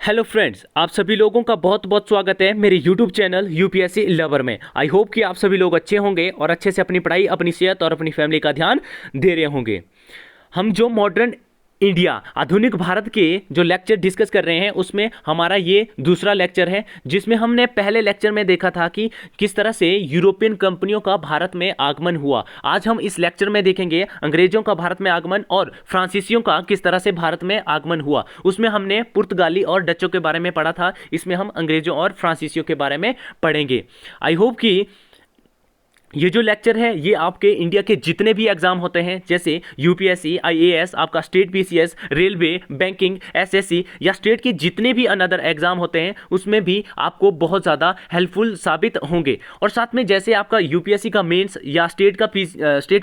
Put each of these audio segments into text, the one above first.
Hello friends, आप सभी लोगों का बहुत बहुत स्वागत है मेरे यूट्यूब चैनल यूपीएससी लवर में। आई होप कि आप सभी लोग अच्छे होंगे और अच्छे से अपनी पढ़ाई, अपनी सेहत और अपनी फैमिली का ध्यान दे रहे होंगे। हम जो मॉडर्न इंडिया, आधुनिक भारत के जो लेक्चर डिस्कस कर रहे हैं उसमें हमारा ये दूसरा लेक्चर है, जिसमें हमने पहले लेक्चर में देखा था कि किस तरह से यूरोपियन कंपनियों का भारत में आगमन हुआ। आज हम इस लेक्चर में देखेंगे अंग्रेजों का भारत में आगमन और फ्रांसीसियों का किस तरह से भारत में आगमन हुआ। उसमें हमने पुर्तगाली और डचों के बारे में पढ़ा था, इसमें हम अंग्रेजों और फ्रांसीसियों के बारे में पढ़ेंगे। आई होप कि ये जो लेक्चर है ये आपके इंडिया के जितने भी एग्जाम होते हैं, जैसे यूपीएससी, आईएएस, आपका state PCS, railway, banking, SSC या स्टेट के जितने भी अनदर एग्जाम होते हैं उसमें भी आपको बहुत ज़्यादा हेल्पफुल साबित होंगे। और साथ में जैसे आपका यूपीएससी का मेंस या स्टेट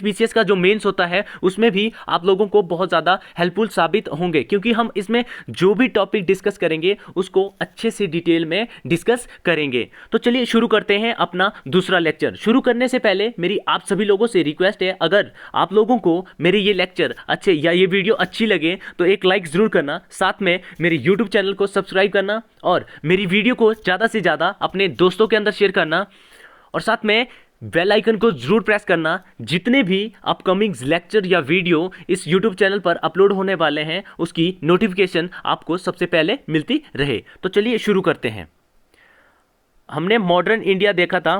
पीसीएस का जो मेंस होता है उसमें भी आप लोगों को बहुत ज़्यादा हेल्पफुल साबित होंगे, क्योंकि हम इसमें जो भी टॉपिक डिस्कस करेंगे उसको अच्छे से डिटेल में डिस्कस करेंगे। तो चलिए शुरू करते हैं अपना दूसरा लेक्चर। शुरू करने से पहले मेरी आप सभी लोगों से रिक्वेस्ट है, अगर आप लोगों को मेरे ये लेक्चर अच्छे या ये वीडियो अच्छी लगे तो एक लाइक जरूर करना, साथ में मेरे YouTube चैनल को सब्सक्राइब करना और मेरी वीडियो को ज़्यादा से ज़्यादा अपने दोस्तों के अंदर शेयर करना और साथ में बेल आइकन को जरूर प्रेस करना। जितने भी अपकमिंग लेक्चर या वीडियो इस YouTube चैनल पर अपलोड होने वाले हैं उसकी नोटिफिकेशन आपको सबसे पहले मिलती रहे। तो चलिए शुरू करते हैं। हमने मॉडर्न इंडिया देखा था।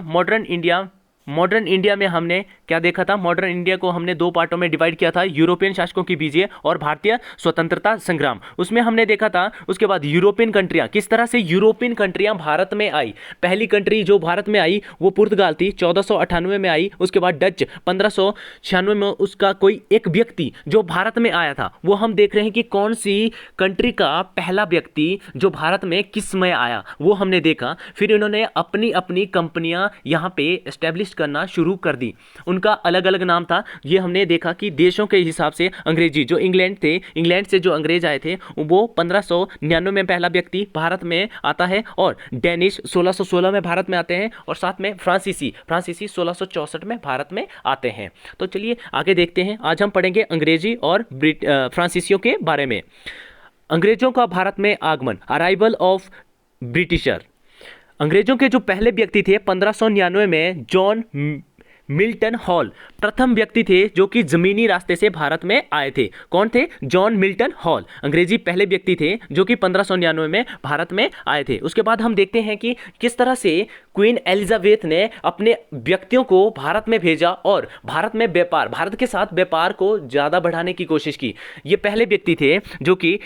मॉडर्न इंडिया में हमने क्या देखा था? मॉडर्न इंडिया को हमने दो पार्टों में डिवाइड किया था, यूरोपियन शासकों की विजय और भारतीय स्वतंत्रता संग्राम। उसमें हमने देखा था उसके बाद यूरोपियन कंट्रियां, किस तरह से यूरोपियन कंट्रियां भारत में आई। पहली कंट्री जो भारत में आई वो पुर्तगाल थी, 1498 में आई। उसके बाद डच 1596 में। उसका कोई एक व्यक्ति जो भारत में आया था वो हम देख रहे हैं कि कौन सी कंट्री का पहला व्यक्ति जो भारत में किस समय आया वो हमने देखा। फिर इन्होंने अपनी अपनी कंपनियां यहाँ पे एस्टेब्लिश करना शुरू कर दी। उनका अलग अलग नाम था। ये हमने देखा कि देशों के हिसाब से अंग्रेजी जो इंग्लैंड थे, इंग्लैंड से जो अंग्रेज आए थे वो 1599 में पहला व्यक्ति भारत में आता है और डेनिश 1616 में भारत में आते हैं और साथ में फ्रांसीसी 1664 में भारत में आते हैं। तो चलिए आगे देखते हैं। आज हम पढ़ेंगे अंग्रेजी और फ्रांसीसियों के बारे में। अंग्रेजों का भारत में आगमन, अराइवल ऑफ ब्रिटिशर। अंग्रेजों के जो पहले व्यक्ति थे 1599 में जॉन मिल्टन हॉल प्रथम व्यक्ति थे जो कि जमीनी रास्ते से भारत में आए थे। कौन थे? जॉन मिल्टन हॉल अंग्रेजी पहले व्यक्ति थे जो कि 1599 में भारत में आए थे। उसके बाद हम देखते हैं कि किस तरह से क्वीन एलिजाबेथ ने अपने व्यक्तियों को भारत में भेजा और भारत में व्यापार, भारत के साथ व्यापार को ज़्यादा बढ़ाने की कोशिश की। ये पहले व्यक्ति थे जो कि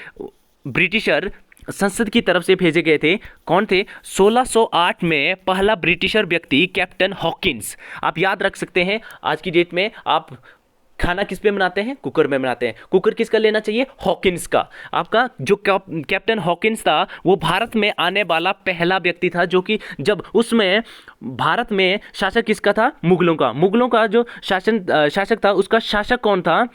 ब्रिटिशर संसद की तरफ से भेजे गए थे। कौन थे? 1608 में पहला ब्रिटिशर व्यक्ति कैप्टन हॉकिंस। आप याद रख सकते हैं, आज की डेट में आप खाना किस पे बनाते हैं? कुकर में बनाते हैं। कुकर किसका लेना चाहिए? हॉकिंस का। आपका जो कैप्टन हॉकिंस था वो भारत में आने वाला पहला व्यक्ति था, जो कि जब उसमें भारत में शासक किसका था? मुगलों का जो शासक था उसका शासक कौन था?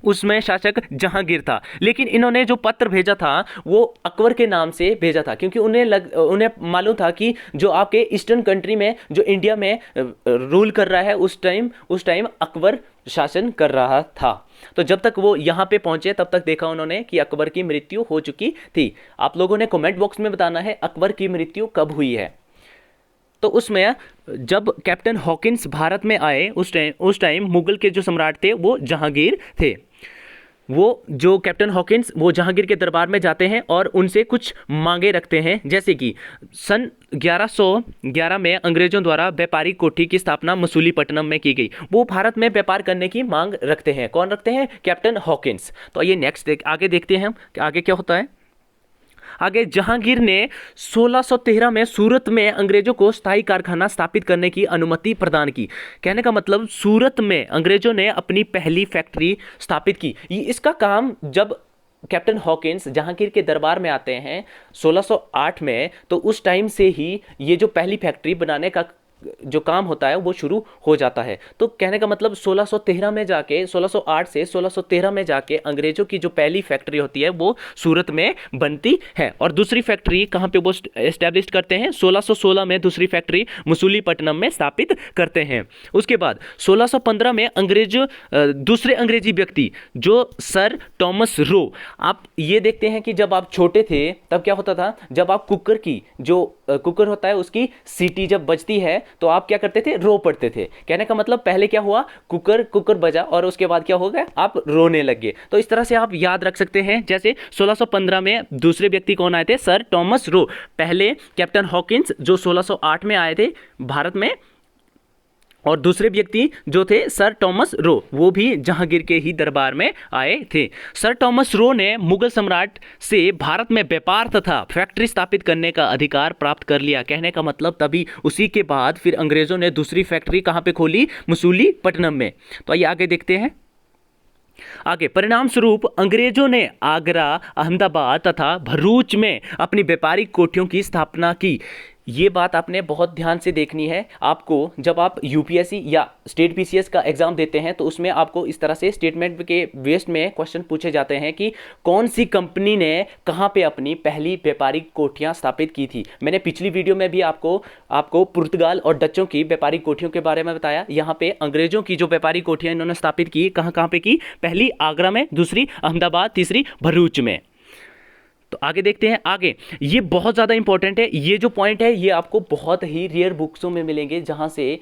उसमें शासक जहांगीर था। लेकिन इन्होंने जो पत्र भेजा था वो अकबर के नाम से भेजा था, क्योंकि उन्हें मालूम था कि जो आपके ईस्टर्न कंट्री में जो इंडिया में रूल कर रहा है उस टाइम अकबर शासन कर रहा था। तो जब तक वो यहाँ पे पहुंचे तब तक देखा उन्होंने कि अकबर की मृत्यु हो चुकी थी। आप लोगों ने कमेंट बॉक्स में बताना है अकबर की मृत्यु कब हुई है। तो उसमें जब कैप्टन हॉकिंस भारत में आए उस टाइम मुगल के जो सम्राट थे वो जहांगीर थे। वो जो कैप्टन हॉकिंस वो जहांगीर के दरबार में जाते हैं और उनसे कुछ मांगे रखते हैं, जैसे कि सन 1111 में अंग्रेजों द्वारा व्यापारिक कोठी की स्थापना मसूलीपट्टनम में की गई। वो भारत में व्यापार करने की मांग रखते हैं। कौन रखते हैं? Captain Hawkins. तो ये नेक्स्ट आगे देखते हैं हम आगे क्या होता है। आगे जहांगीर ने 1613 में सूरत में अंग्रेजों को स्थायी कारखाना स्थापित करने की अनुमति प्रदान की। कहने का मतलब सूरत में अंग्रेजों ने अपनी पहली फैक्ट्री स्थापित की। इसका काम जब कैप्टन हॉकिंस जहांगीर के दरबार में आते हैं 1608 में, तो उस टाइम से ही ये जो पहली फैक्ट्री बनाने का जो काम होता है वो शुरू हो जाता है। तो कहने का मतलब 1613 में जाके 1608 से 1613 में जाके अंग्रेजों की जो पहली फैक्ट्री होती है वो सूरत में बनती है। और दूसरी फैक्ट्री कहाँ पे वो एस्टेब्लिश करते हैं? 1616 में दूसरी फैक्ट्री मसूलीपट्टनम में स्थापित करते हैं। उसके बाद 1615 में दूसरे अंग्रेजी व्यक्ति जो सर टॉमस रो, आप ये देखते हैं कि जब आप छोटे थे तब क्या होता था, जब आप कुकर की जो कुकर होता है उसकी सीटी जब बजती है तो आप क्या करते थे? रो पड़ते थे। कहने का मतलब पहले क्या हुआ, कुकर बजा और उसके बाद क्या हो गया, आप रोने लगे। तो इस तरह से आप याद रख सकते हैं। जैसे 1615 में दूसरे व्यक्ति कौन आए थे? Sir Thomas Roe. पहले कैप्टन हॉकिंस जो 1608 में आए थे भारत में, और दूसरे व्यक्ति जो थे सर टॉमस रो, वो भी जहांगीर के ही दरबार में आए थे। सर टॉमस रो ने मुगल सम्राट से भारत में व्यापार तथा फैक्ट्री स्थापित करने का अधिकार प्राप्त कर लिया। कहने का मतलब तभी उसी के बाद फिर अंग्रेजों ने दूसरी फैक्ट्री कहाँ पे खोली? मसूलीपट्टनम में। तो आइए आगे देखते हैं। आगे परिणाम स्वरूप अंग्रेजों ने आगरा, अहमदाबाद तथा भरूच में अपनी व्यापारिक कोठियों की स्थापना की। ये बात आपने बहुत ध्यान से देखनी है। आपको जब आप यूपीएससी या स्टेट पीसीएस का एग्जाम देते हैं तो उसमें आपको इस तरह से स्टेटमेंट के बेस्ड में क्वेश्चन पूछे जाते हैं कि कौन सी कंपनी ने कहाँ पे अपनी पहली व्यापारिक कोठियाँ स्थापित की थी। मैंने पिछली वीडियो में भी आपको पुर्तगाल और डच्चों की व्यापारिक कोठियों के बारे में बताया। यहाँ पे अंग्रेजों की जो व्यापारिक कोठियाँ इन्होंने स्थापित की, कहाँ पे की? पहली आगरा में, दूसरी अहमदाबाद, तीसरी भरूच में। तो आगे देखते हैं। आगे ये बहुत ज़्यादा इंपॉर्टेंट है। ये जो पॉइंट है ये आपको बहुत ही रेयर बुक्सों में मिलेंगे, जहाँ से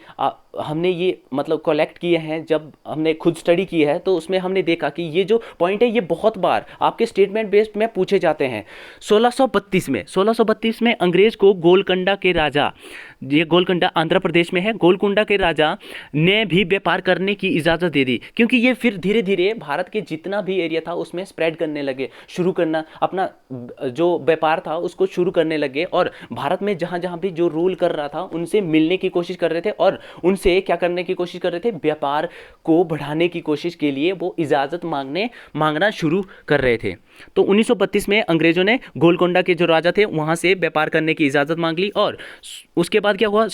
हमने ये मतलब कलेक्ट किए हैं। जब हमने खुद स्टडी की है तो उसमें हमने देखा कि ये जो पॉइंट है ये बहुत बार आपके स्टेटमेंट बेस्ड में पूछे जाते हैं। 1632 में अंग्रेज को गोलकुंडा के राजा, ये गोलकुंडा आंध्र प्रदेश में है, गोलकुंडा के राजा ने भी व्यापार करने की इजाज़त दे दी, क्योंकि ये फिर धीरे धीरे भारत के जितना भी एरिया था उसमें स्प्रेड करने लगे, शुरू करना अपना जो व्यापार था उसको शुरू करने लगे। और भारत में जहाँ जहाँ भी जो रूल कर रहा था उनसे मिलने की कोशिश कर रहे थे और उनसे क्या करने की कोशिश कर रहे थे? व्यापार को बढ़ाने की कोशिश के लिए वो इजाज़त मांगना शुरू कर रहे थे। तो 1932 में अंग्रेजों ने गोलकुंडा के जो राजा थे वहाँ से व्यापार करने की इजाज़त मांग ली। और उसके बाद क्या हुआ?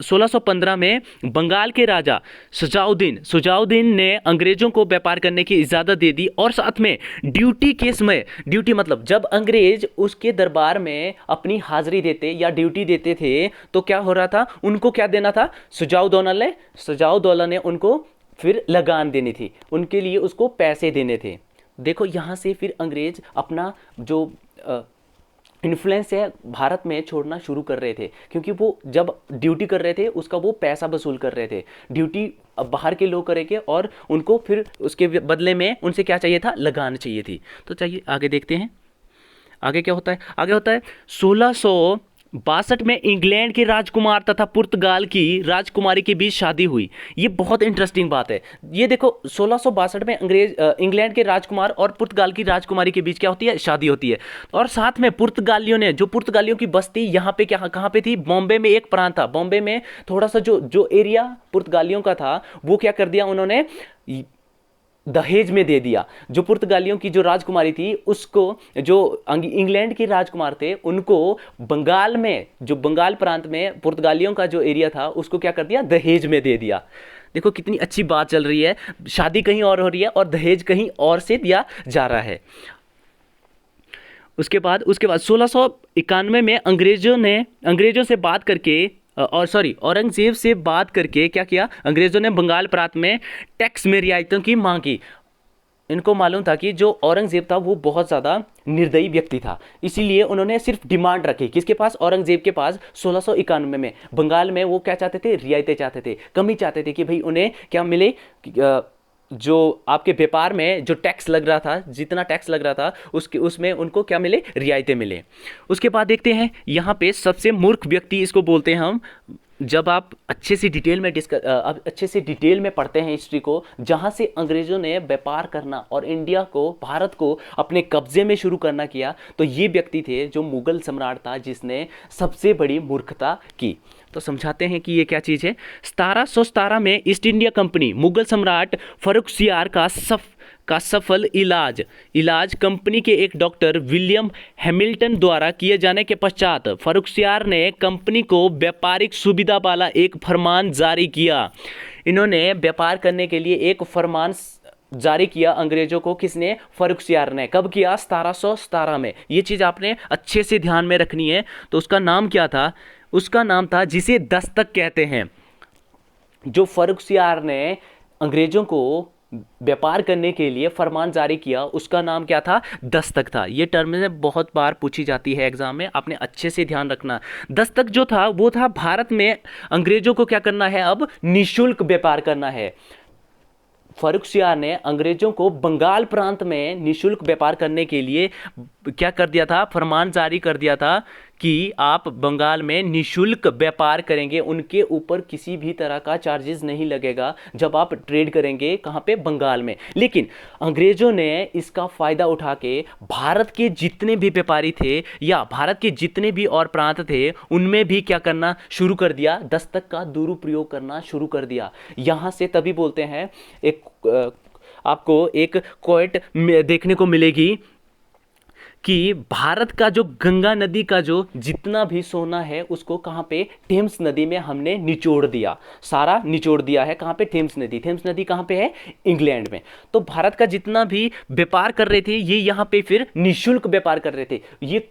1615 में बंगाल के राजा सुजाउद्दीन ने अंग्रेजों को व्यापार करने की इजाज़त दे दी। और साथ में ड्यूटी के समय, ड्यूटी मतलब जब अंग्रेज उसके दरबार में अपनी हाजिरी देते या ड्यूटी देते थे तो क्या हो रहा था? उनको क्या देना था? सुजाउद्दौला ने उनको फिर लगान देनी थी, उनके लिए उसको पैसे देने थे। देखो यहाँ से फिर अंग्रेज अपना जो इन्फ्लुएंस है भारत में छोड़ना शुरू कर रहे थे, क्योंकि वो जब ड्यूटी कर रहे थे उसका वो पैसा वसूल कर रहे थे। ड्यूटी बाहर के लोग करेंगे और उनको फिर उसके बदले में उनसे क्या चाहिए था? लगान चाहिए थी। तो चाहिए आगे देखते हैं। आगे क्या होता है? आगे होता है 1662 में इंग्लैंड के राजकुमार तथा पुर्तगाल की राजकुमारी के बीच शादी हुई। ये बहुत इंटरेस्टिंग बात है। ये देखो 1662 में इंग्लैंड के राजकुमार और पुर्तगाल की राजकुमारी के बीच क्या होती है? शादी होती है। और साथ में पुर्तगालियों की बस्ती यहाँ पे कहाँ पे थी? बॉम्बे में एक प्रांत था। बॉम्बे में थोड़ा सा जो एरिया पुर्तगालियों का था वो क्या कर दिया उन्होंने? दहेज में दे दिया। जो पुर्तगालियों की जो राजकुमारी थी उसको, जो इंग्लैंड के राजकुमार थे उनको बंगाल में, जो बंगाल प्रांत में पुर्तगालियों का जो एरिया था उसको क्या कर दिया? दहेज में दे दिया। देखो कितनी अच्छी बात चल रही है। शादी कहीं और हो रही है और दहेज कहीं और से दिया जा रहा है। उसके बाद 1691 में अंग्रेजों से बात करके औरंगजेब से बात करके क्या किया? अंग्रेजों ने बंगाल प्रांत में टैक्स में रियायतों की मांग की। इनको मालूम था कि जो औरंगजेब था वो बहुत ज़्यादा निर्दयी व्यक्ति था, इसीलिए उन्होंने सिर्फ डिमांड रखी। किसके पास? औरंगजेब के पास। 1691 में बंगाल में वो क्या चाहते थे? रियायतें चाहते थे, कमी चाहते थे कि भाई उन्हें क्या मिले? जो आपके व्यापार में जो टैक्स लग रहा था, जितना टैक्स लग रहा था उसमें उनको क्या मिले? रियायतें मिले। उसके बाद देखते हैं यहाँ पे सबसे मूर्ख व्यक्ति इसको बोलते हैं हम। जब आप अच्छे से डिटेल में पढ़ते हैं हिस्ट्री को, जहाँ से अंग्रेज़ों ने व्यापार करना और भारत को अपने कब्जे में शुरू करना किया, तो ये व्यक्ति थे जो मुगल सम्राट था जिसने सबसे बड़ी मूर्खता की। तो समझाते हैं कि ये क्या चीज़ है। 1717 में ईस्ट इंडिया कंपनी मुगल सम्राट फर्रुखसियार का सफल इलाज कंपनी के एक डॉक्टर विलियम हैमिल्टन द्वारा किए जाने के पश्चात फर्रुखसियार ने कंपनी को व्यापारिक सुविधा वाला एक फरमान जारी किया। इन्होंने व्यापार करने के लिए एक फरमान जारी किया अंग्रेजों को। किसने? फर्रुखसियार ने। कब किया? 1717 में। ये चीज़ आपने अच्छे से ध्यान में रखनी है। तो उसका नाम क्या था? उसका नाम था जिसे दस्तक कहते हैं। जो फर्रुखसियार ने अंग्रेजों को व्यापार करने के लिए फरमान जारी किया, उसका नाम क्या था? दस्तक था। ये टर्म में बहुत बार पूछी जाती है एग्जाम में, आपने अच्छे से ध्यान रखना। दस्तक जो था वो था भारत में अंग्रेजों को क्या करना है? अब निःशुल्क व्यापार करना है। फर्रुखसियार ने अंग्रेजों को बंगाल प्रांत में निःशुल्क व्यापार करने के लिए क्या कर दिया था? फरमान जारी कर दिया था कि आप बंगाल में निःशुल्क व्यापार करेंगे, उनके ऊपर किसी भी तरह का चार्जेस नहीं लगेगा जब आप ट्रेड करेंगे। कहाँ पे? बंगाल में। लेकिन अंग्रेजों ने इसका फ़ायदा उठा के भारत के जितने भी व्यापारी थे या भारत के जितने भी और प्रांत थे उनमें भी क्या करना शुरू कर दिया? दस्तक का दुरुपयोग करना शुरू कर दिया। यहाँ से तभी बोलते हैं, आपको एक क्वोट देखने को मिलेगी कि भारत का जो गंगा नदी का जो जितना भी सोना है उसको कहाँ पे? टेम्स नदी में हमने निचोड़ दिया, सारा निचोड़ दिया है। कहाँ पे? टेम्स नदी। टेम्स नदी कहाँ पे है? इंग्लैंड में। तो भारत का जितना भी व्यापार कर रहे थे ये यहाँ पे फिर निःशुल्क व्यापार कर रहे थे। ये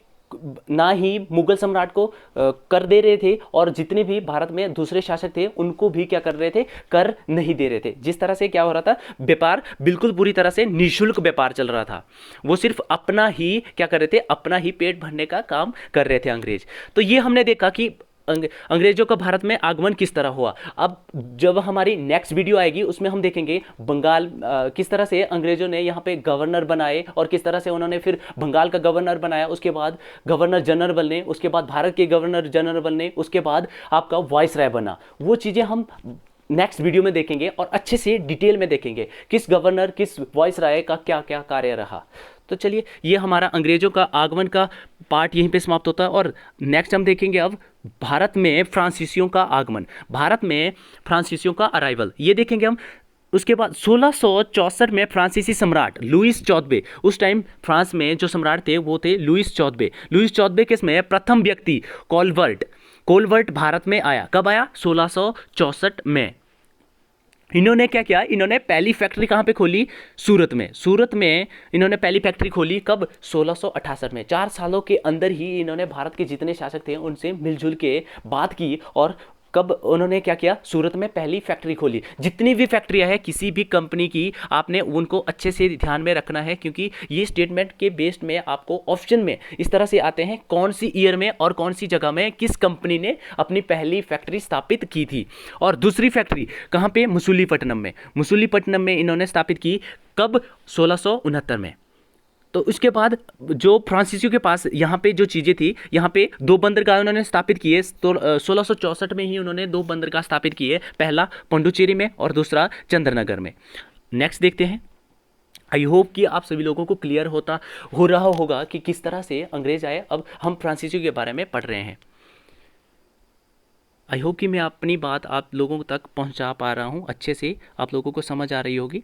ना ही मुगल सम्राट को कर दे रहे थे और जितने भी भारत में दूसरे शासक थे उनको भी क्या कर रहे थे? कर नहीं दे रहे थे। जिस तरह से क्या हो रहा था? व्यापार बिल्कुल पूरी तरह से निःशुल्क व्यापार चल रहा था। वो सिर्फ अपना ही क्या कर रहे थे? अपना ही पेट भरने का काम कर रहे थे अंग्रेज। तो ये हमने देखा कि अंग्रेजों का भारत में आगमन किस तरह हुआ। अब जब हमारी नेक्स्ट वीडियो आएगी उसमें हम देखेंगे बंगाल किस तरह से अंग्रेजों ने यहाँ पे गवर्नर बनाए और किस तरह से उन्होंने फिर बंगाल का गवर्नर बनाया, उसके बाद गवर्नर जनरल ने, उसके बाद भारत के गवर्नर जनरल ने, उसके बाद आपका वाइसराय बना। वो चीज़ें हम नेक्स्ट वीडियो में देखेंगे और अच्छे से डिटेल में देखेंगे किस गवर्नर किस वाइसराय का क्या क्या कार्य रहा। तो चलिए, ये हमारा अंग्रेजों का आगमन का पार्ट यहीं पे समाप्त होता है और नेक्स्ट हम देखेंगे अब भारत में फ्रांसीसियों का आगमन, भारत में फ्रांसीसियों का अराइवल, ये देखेंगे हम। उसके बाद 1664 में फ्रांसीसी सम्राट लुईस चौदहवें, उस टाइम फ्रांस में जो सम्राट थे वो थे लुईस चौदहवें। लुईस चौदहवें के इसमें प्रथम व्यक्ति कोलवर्ट भारत में आया। कब आया? 1664 में। इन्होंने क्या किया? इन्होंने पहली फैक्ट्री कहाँ पे खोली? सूरत में। सूरत में इन्होंने पहली फैक्ट्री खोली। कब? 1668 में। 4 सालों के अंदर ही इन्होंने भारत के जितने शासक थे उनसे मिलजुल के बात की और कब उन्होंने क्या किया? सूरत में पहली फैक्ट्री खोली। जितनी भी फैक्ट्रियां हैं किसी भी कंपनी की, आपने उनको अच्छे से ध्यान में रखना है क्योंकि ये स्टेटमेंट के बेस्ड में आपको ऑप्शन में इस तरह से आते हैं कौन सी ईयर में और कौन सी जगह में किस कंपनी ने अपनी पहली फैक्ट्री स्थापित की थी। और दूसरी फैक्ट्री कहाँ पे? मसूलीपट्टनम में। मसूलीपट्टनम में इन्होंने स्थापित की। कब? 1669 में। तो उसके बाद जो फ्रांसीसियों के पास यहाँ पे जो चीज़ें थी, यहाँ पे 2 बंदरगाह उन्होंने स्थापित किए। तो 1664 में ही उन्होंने 2 बंदरगाह स्थापित किए, पहला पौंडुचेरी में और दूसरा चंद्रनगर में। नेक्स्ट देखते हैं। आई होप कि आप सभी लोगों को क्लियर हो रहा होगा कि किस तरह से अंग्रेज आए। अब हम फ्रांसीसियों के बारे में पढ़ रहे हैं। आई होप कि मैं अपनी बात आप लोगों तक पहुँचा पा रहा हूँ, अच्छे से आप लोगों को समझ आ रही होगी।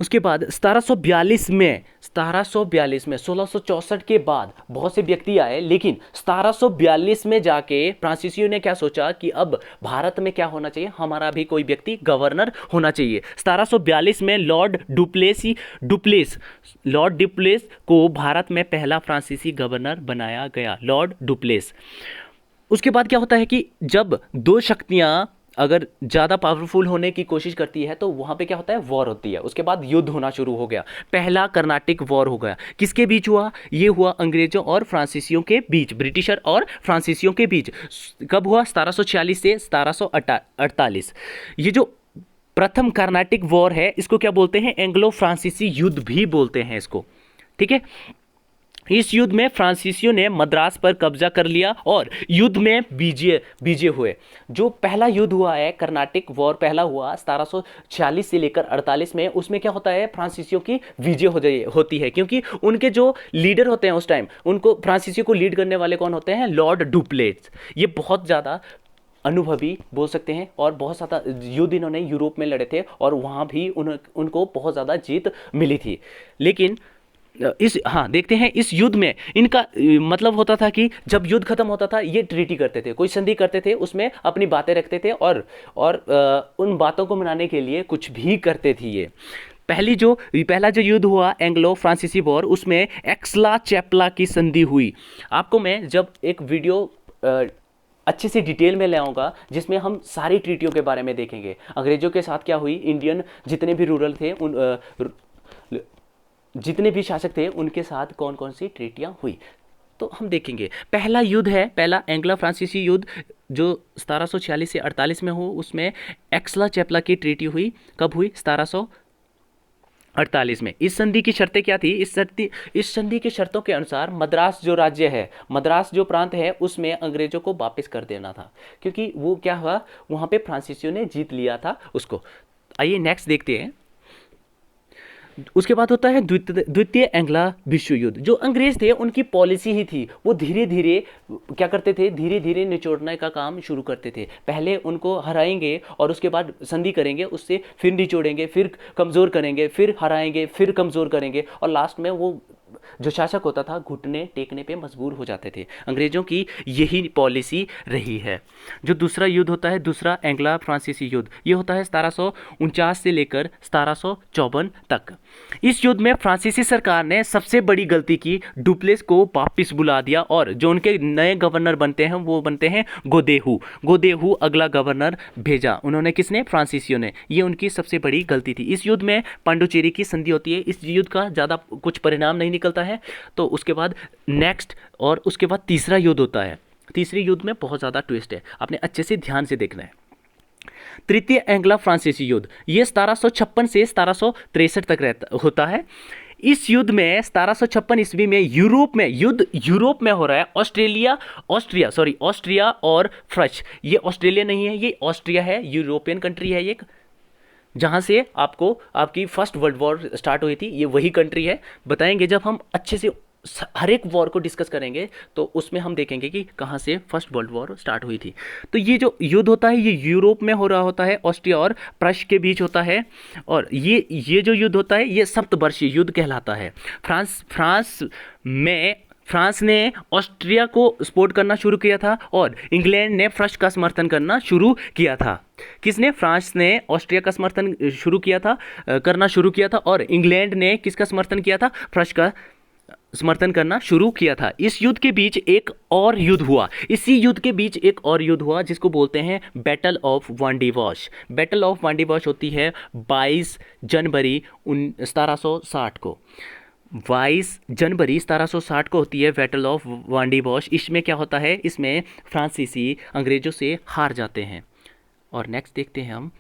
उसके बाद 1742 में 1664 के बाद बहुत से व्यक्ति आए, लेकिन 1742 में जाके फ्रांसीसियों ने क्या सोचा कि अब भारत में क्या होना चाहिए? हमारा भी कोई व्यक्ति गवर्नर होना चाहिए। 1742 में लॉर्ड डुप्लेस को भारत में पहला फ्रांसीसी गवर्नर बनाया गया, लॉर्ड डुप्लेस। उसके बाद क्या होता है कि जब 2 शक्तियां अगर ज़्यादा पावरफुल होने की कोशिश करती है तो वहाँ पे क्या होता है? वॉर होती है। उसके बाद युद्ध होना शुरू हो गया। पहला कर्नाटिक वॉर हो गया। किसके बीच हुआ? ये हुआ अंग्रेजों और फ्रांसीसियों के बीच, ब्रिटिशर और फ्रांसीसियों के बीच। कब हुआ? 1746 से 1748। ये जो प्रथम कर्नाटिक वॉर है इसको क्या बोलते हैं? एंग्लो फ्रांसीसी युद्ध भी बोलते हैं इसको, ठीक है। इस युद्ध में फ्रांसीसियों ने मद्रास पर कब्जा कर लिया और युद्ध में विजय हुए। जो पहला युद्ध हुआ है कर्नाटिक वॉर, पहला हुआ 1746 से लेकर 48 में, उसमें क्या होता है? फ्रांसीसियों की विजय होती है क्योंकि उनके जो लीडर होते हैं उस टाइम, उनको फ्रांसीसियों को लीड करने वाले कौन होते हैं? Lord du Plessis. ये बहुत ज़्यादा अनुभवी बोल सकते हैं, और बहुत ज़्यादा युद्ध इन्होंने यूरोप में लड़े थे और वहाँ भी उनको बहुत ज़्यादा जीत मिली थी। लेकिन हाँ, देखते हैं इस युद्ध में इनका मतलब होता था कि जब युद्ध खत्म होता था ये ट्रीटी करते थे, कोई संधि करते थे, उसमें अपनी बातें रखते थे और उन बातों को मनाने के लिए कुछ भी करते थे ये। पहला जो युद्ध हुआ एंग्लो फ्रांसीसी वॉर, उसमें एक्सला चैपला की संधि हुई। आपको मैं जब एक वीडियो अच्छे से डिटेल में ले आऊँगा जिसमें हम सारी ट्रीटियों के बारे में देखेंगे, अंग्रेजों के साथ क्या हुई, इंडियन जितने भी रूरल थे जितने भी शासक थे उनके साथ कौन कौन सी ट्रीटियां हुई, तो हम देखेंगे। पहला युद्ध है, पहला एंग्लो फ्रांसीसी युद्ध जो 1746 से 48 में हो, उसमें एक्सला चैपला की ट्रीटी हुई। कब हुई? 1748 में। इस संधि की शर्तें क्या थी? इस संधि की शर्तों के अनुसार मद्रास जो राज्य है, मद्रास जो प्रांत है, उसमें अंग्रेजों को वापस कर देना था, क्योंकि वो क्या हुआ, वहां पे फ्रांसीसियों ने जीत लिया था उसको। आइए नेक्स्ट देखते हैं। उसके बाद होता है द्वितीय एंग्ला विश्व युद्ध। जो अंग्रेज थे उनकी पॉलिसी ही थी, वो धीरे धीरे क्या करते थे, धीरे धीरे निचोड़ने का काम शुरू करते थे। पहले उनको हराएंगे और उसके बाद संधि करेंगे, उससे फिर निचोड़ेंगे, फिर कमज़ोर करेंगे, फिर हराएंगे, फिर कमज़ोर करेंगे, और लास्ट में वो जो शासक होता था घुटने टेकने पे मजबूर हो जाते थे। अंग्रेजों की यही पॉलिसी रही है। जो दूसरा युद्ध होता है, दूसरा एंग्ला फ्रांसीसी युद्ध, ये होता है 1749 से लेकर 1754 तक। इस युद्ध में फ्रांसीसी सरकार ने सबसे बड़ी गलती की, डुप्लेस को वापिस बुला दिया और जो उनके नए गवर्नर बनते हैं वो बनते हैं गोदेहू अगला गवर्नर भेजा। उन्होंने किसने? फ्रांसीसियों ने। ये उनकी सबसे बड़ी गलती थी। इस युद्ध में पांडुचेरी की संधि होती है। इस युद्ध का ज़्यादा कुछ परिणाम नहीं निकलता है। तो उसके बाद नेक्स्ट और उसके बाद तीसरा युद्ध होता है। तीसरे युद्ध में बहुत ज़्यादा ट्विस्ट है, आपने अच्छे से ध्यान से देखना है। तृतीय एंग्ला फ्रांसीसी युद्ध, ये 1756 से 1763 तक होता है। इस युद्ध में 1756 ईस्वी में यूरोप में हो रहा है। ऑस्ट्रिया और फ्रश, ये ऑस्ट्रेलिया नहीं है, ये ऑस्ट्रिया है, यूरोपियन कंट्री है, ये जहाँ से आपकी फर्स्ट वर्ल्ड वॉर स्टार्ट हुई थी, ये वही कंट्री है। बताएंगे जब हम अच्छे से हर एक वॉर को डिस्कस करेंगे तो उसमें हम देखेंगे कि कहाँ से फर्स्ट वर्ल्ड वॉर स्टार्ट हुई थी। तो ये जो युद्ध होता है ये यूरोप में हो रहा होता है, ऑस्ट्रिया और प्रश के बीच होता है। और ये जो युद्ध होता है ये सप्तवर्षीय युद्ध कहलाता है। फ्रांस ने ऑस्ट्रिया को सपोर्ट करना शुरू किया था और इंग्लैंड ने फ्रश का समर्थन करना शुरू किया था। किसने? फ्रांस ने ऑस्ट्रिया का समर्थन करना शुरू किया था और इंग्लैंड ने किसका समर्थन किया था? फ्रश का समर्थन करना शुरू किया था। इस युद्ध के बीच एक और युद्ध हुआ। इसी युद्ध के बीच एक और युद्ध हुआ जिसको बोलते हैं battle of Wandiwash. Battle of Wandiwash होती है 22 जनवरी 1760 को। 22 जनवरी 1760 को होती है बैटल ऑफ वांडीवॉश। इसमें क्या होता है? इसमें फ्रांसीसी अंग्रेजों से हार जाते हैं। और नेक्स्ट देखते हैं हम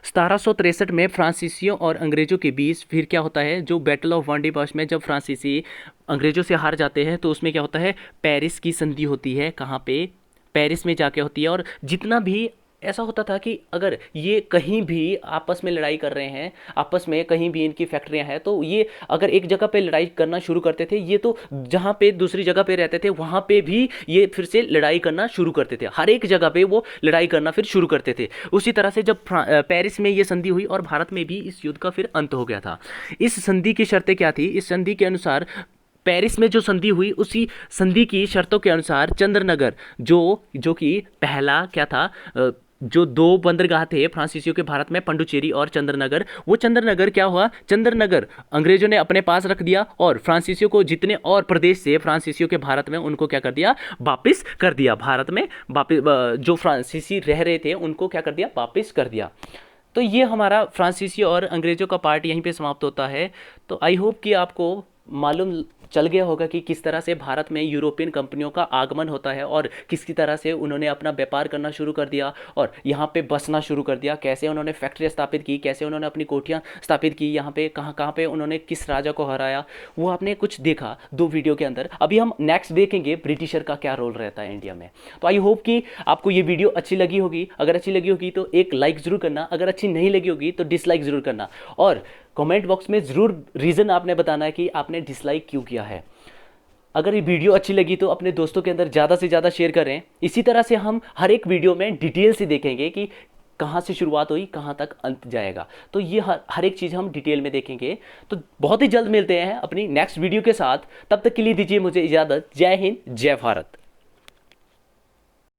1763 में फ्रांसीसियों और अंग्रेजों के बीच फिर क्या होता है? जो बैटल ऑफ वांडीवॉश में जब फ्रांसीसी अंग्रेजों से हार जाते हैं तो उसमें क्या होता है? पेरिस की संधि होती है। कहाँ पे? पेरिस में जाके होती है। और जितना भी ऐसा होता था कि अगर ये कहीं भी आपस में लड़ाई कर रहे हैं, आपस में कहीं भी इनकी फैक्ट्रियां हैं, तो ये अगर एक जगह पे लड़ाई करना शुरू करते थे, ये तो जहाँ पे दूसरी जगह पे रहते थे वहाँ पे भी ये फिर से लड़ाई करना शुरू करते थे। हर एक जगह पे वो लड़ाई करना फिर शुरू करते थे। उसी तरह से जब पेरिस में ये संधि हुई और भारत में भी इस युद्ध का फिर अंत हो गया था। इस संधि की शर्तें क्या थी? इस संधि के अनुसार पेरिस में जो संधि हुई उसी संधि की शर्तों के अनुसार चंद्रनगर जो कि पहला क्या था, जो दो बंदरगाह थे फ्रांसीसियों के भारत में, पंडुचेरी और चंद्रनगर, वो चंद्रनगर क्या हुआ? चंद्रनगर अंग्रेजों ने अपने पास रख दिया और फ्रांसीसियों को जितने और प्रदेश से फ्रांसीसियों के भारत में उनको क्या कर दिया? वापिस कर दिया। भारत में वापिस जो फ्रांसीसी रह रहे थे उनको क्या कर दिया? वापिस कर दिया। तो ये हमारा फ्रांसीसी और अंग्रेजों का पार्ट यहीं पे समाप्त होता है। तो आई होप कि आपको मालूम चल गया होगा कि किस तरह से भारत में यूरोपियन कंपनियों का आगमन होता है और किसकी तरह से उन्होंने अपना व्यापार करना शुरू कर दिया और यहाँ पे बसना शुरू कर दिया। कैसे उन्होंने फैक्ट्रियाँ स्थापित की, कैसे उन्होंने अपनी कोठियाँ स्थापित की, यहाँ पे कहाँ पे उन्होंने किस राजा को हराया, वो आपने कुछ देखा 2 वीडियो के अंदर। अभी हम नेक्स्ट देखेंगे ब्रिटिशर का क्या रोल रहता है इंडिया में। तो आई होप कि आपको ये वीडियो अच्छी लगी होगी। अगर अच्छी लगी होगी तो एक लाइक ज़रूर करना, अगर अच्छी नहीं लगी होगी तो डिसलाइक ज़रूर करना, और कमेंट बॉक्स में ज़रूर रीज़न आपने बताना है कि आपने डिसलाइक क्यों किया है। अगर ये वीडियो अच्छी लगी तो अपने दोस्तों के अंदर ज़्यादा से ज़्यादा शेयर करें। इसी तरह से हम हर एक वीडियो में डिटेल से देखेंगे कि कहाँ से शुरुआत हुई कहाँ तक अंत जाएगा, तो ये हर एक चीज़ हम डिटेल में देखेंगे। तो बहुत ही जल्द मिलते हैं अपनी नेक्स्ट वीडियो के साथ, तब तक के लिए दीजिए मुझे इजाज़त। जय हिंद, जय भारत।